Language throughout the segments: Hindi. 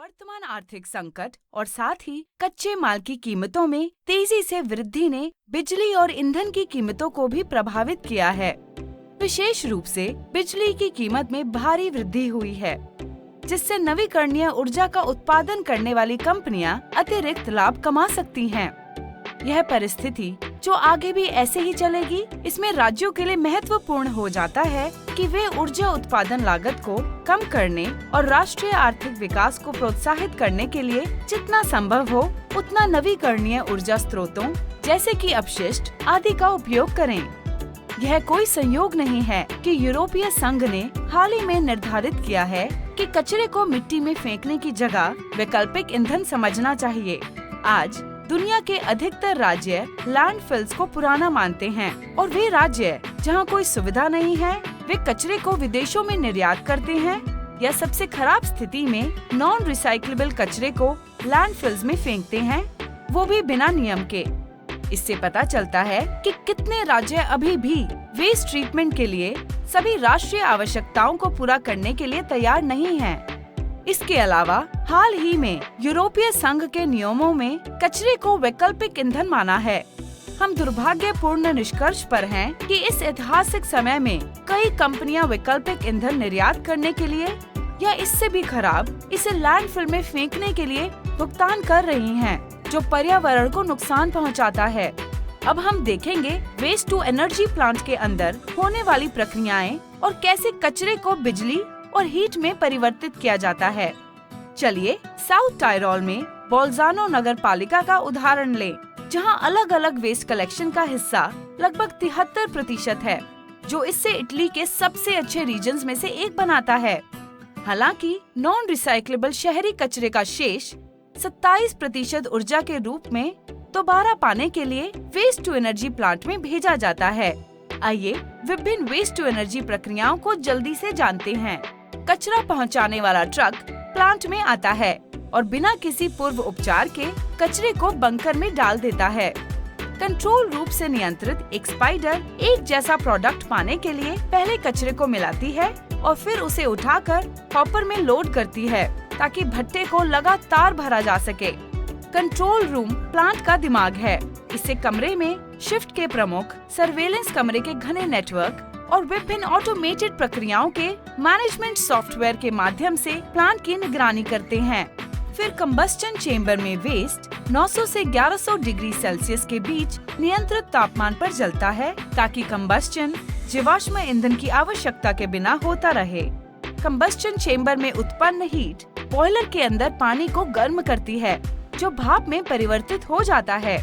वर्तमान आर्थिक संकट और साथ ही कच्चे माल की कीमतों में तेजी से वृद्धि ने बिजली और ईंधन की कीमतों को भी प्रभावित किया है। विशेष रूप से बिजली की कीमत में भारी वृद्धि हुई है, जिससे नवीकरणीय ऊर्जा का उत्पादन करने वाली कंपनियां अतिरिक्त लाभ कमा सकती हैं। यह परिस्थिति जो आगे भी ऐसे ही चलेगी, इसमें राज्यों के लिए महत्वपूर्ण हो जाता है कि वे ऊर्जा उत्पादन लागत को कम करने और राष्ट्रीय आर्थिक विकास को प्रोत्साहित करने के लिए जितना संभव हो उतना नवीकरणीय ऊर्जा स्रोतों जैसे कि अपशिष्ट आदि का उपयोग करें। यह कोई संयोग नहीं है कि यूरोपीय संघ ने हाल ही में निर्धारित किया है कि कचरे को मिट्टी में फेंकने की जगह वैकल्पिक ईंधन समझना चाहिए। आज दुनिया के अधिकतर राज्य लैंडफिल्स को पुराना मानते हैं और वे राज्य जहां कोई सुविधा नहीं है वे कचरे को विदेशों में निर्यात करते हैं या सबसे खराब स्थिति में नॉन रिसाइक्लेबल कचरे को लैंडफिल्स में फेंकते हैं, वो भी बिना नियम के। इससे पता चलता है कि कितने राज्य अभी भी वेस्ट ट्रीटमेंट के लिए सभी राष्ट्रीय आवश्यकताओं को पूरा करने के लिए तैयार नहीं हैं। इसके अलावा हाल ही में यूरोपीय संघ के नियमों में कचरे को वैकल्पिक ईंधन माना है। हम दुर्भाग्यपूर्ण निष्कर्ष पर हैं कि इस ऐतिहासिक समय में कई कंपनियां वैकल्पिक ईंधन निर्यात करने के लिए या इससे भी खराब इसे लैंडफिल में फेंकने के लिए भुगतान कर रही हैं, जो पर्यावरण को नुकसान पहुंचाता है। अब हम देखेंगे वेस्ट टू एनर्जी प्लांट के अंदर होने वाली प्रक्रियाएं और कैसे कचरे को बिजली और हीट में परिवर्तित किया जाता है। चलिए साउथ टायरोल में बोल्जानो नगर पालिका का उदाहरण लें, जहां अलग अलग वेस्ट कलेक्शन का हिस्सा लगभग 73% है, जो इससे इटली के सबसे अच्छे रीजन्स में से एक बनाता है। हालांकि नॉन रिसाइक्लेबल शहरी कचरे का शेष 27% ऊर्जा के रूप में दोबारा पाने के लिए वेस्ट टू एनर्जी प्लांट में भेजा जाता है। आइए विभिन्न वेस्ट टू एनर्जी प्रक्रियाओं को जल्दी से जानते हैं। कचरा पहुंचाने वाला ट्रक प्लांट में आता है और बिना किसी पूर्व उपचार के कचरे को बंकर में डाल देता है। कंट्रोल रूप से नियंत्रित एक स्पाइडर एक जैसा प्रोडक्ट पाने के लिए पहले कचरे को मिलाती है और फिर उसे उठाकर हॉपर में लोड करती है ताकि भट्टे को लगातार भरा जा सके। कंट्रोल रूम प्लांट का दिमाग है। इसे कमरे में शिफ्ट के प्रमुख, सर्वेलेंस कमरे के घने नेटवर्क और विभिन्न ऑटोमेटेड प्रक्रियाओं के मैनेजमेंट सॉफ्टवेयर के माध्यम से प्लांट की निगरानी करते हैं। फिर कंबस्टन चेम्बर में वेस्ट 900 से 1100 डिग्री सेल्सियस के बीच नियंत्रित तापमान पर जलता है ताकि कंबस्टन जीवाश्म ईंधन की आवश्यकता के बिना होता रहे। कंबस्टन चेम्बर में उत्पन्न हीट बॉयलर के अंदर पानी को गर्म करती है, जो भाप में परिवर्तित हो जाता है।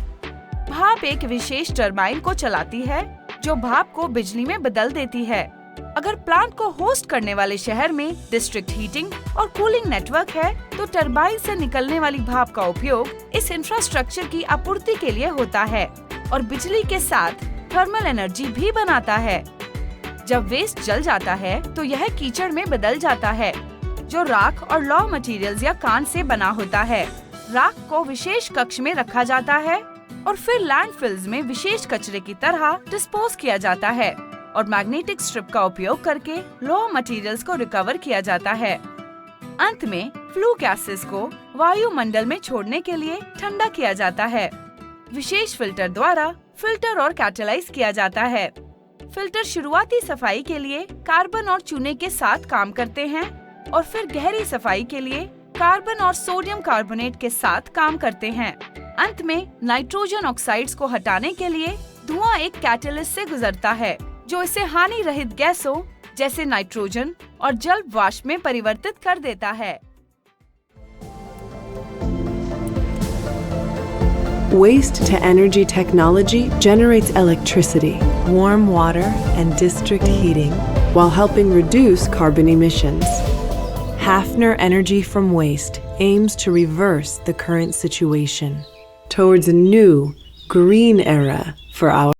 भाप एक विशेष टरबाइन को चलाती है जो भाप को बिजली में बदल देती है। अगर प्लांट को होस्ट करने वाले शहर में डिस्ट्रिक्ट हीटिंग और कूलिंग नेटवर्क है, तो टरबाइन से निकलने वाली भाप का उपयोग इस इंफ्रास्ट्रक्चर की आपूर्ति के लिए होता है और बिजली के साथ थर्मल एनर्जी भी बनाता है। जब वेस्ट जल जाता है तो यह कीचड़ में बदल जाता है, जो राख और लौह मटेरियल्स या कान से बना होता है। राख को विशेष कक्ष में रखा जाता है और फिर लैंडफिल्स में विशेष कचरे की तरह डिस्पोज किया जाता है और मैग्नेटिक स्ट्रिप का उपयोग करके लौह मटेरियल्स को रिकवर किया जाता है। अंत में फ्लू गैसेस को वायुमंडल में छोड़ने के लिए ठंडा किया जाता है। विशेष फिल्टर द्वारा फिल्टर और कैटेलाइज किया जाता है। फिल्टर शुरुआती सफाई के लिए कार्बन और चूने के साथ काम करते हैं और फिर गहरी सफाई के लिए कार्बन और सोडियम कार्बोनेट के साथ काम करते हैं। अंत में नाइट्रोजन ऑक्साइड्स को हटाने के लिए धुआं एक कैटलिस्ट से गुजरता है, जो इसे हानि रहित गैसों जैसे नाइट्रोजन और जल वाष्प में परिवर्तित कर देता है। Waste to energy technology generates electricity, warm water, and district heating while helping reduce carbon emissions. Hafner Energy from Waste aims to reverse the current situation towards a new, green era for our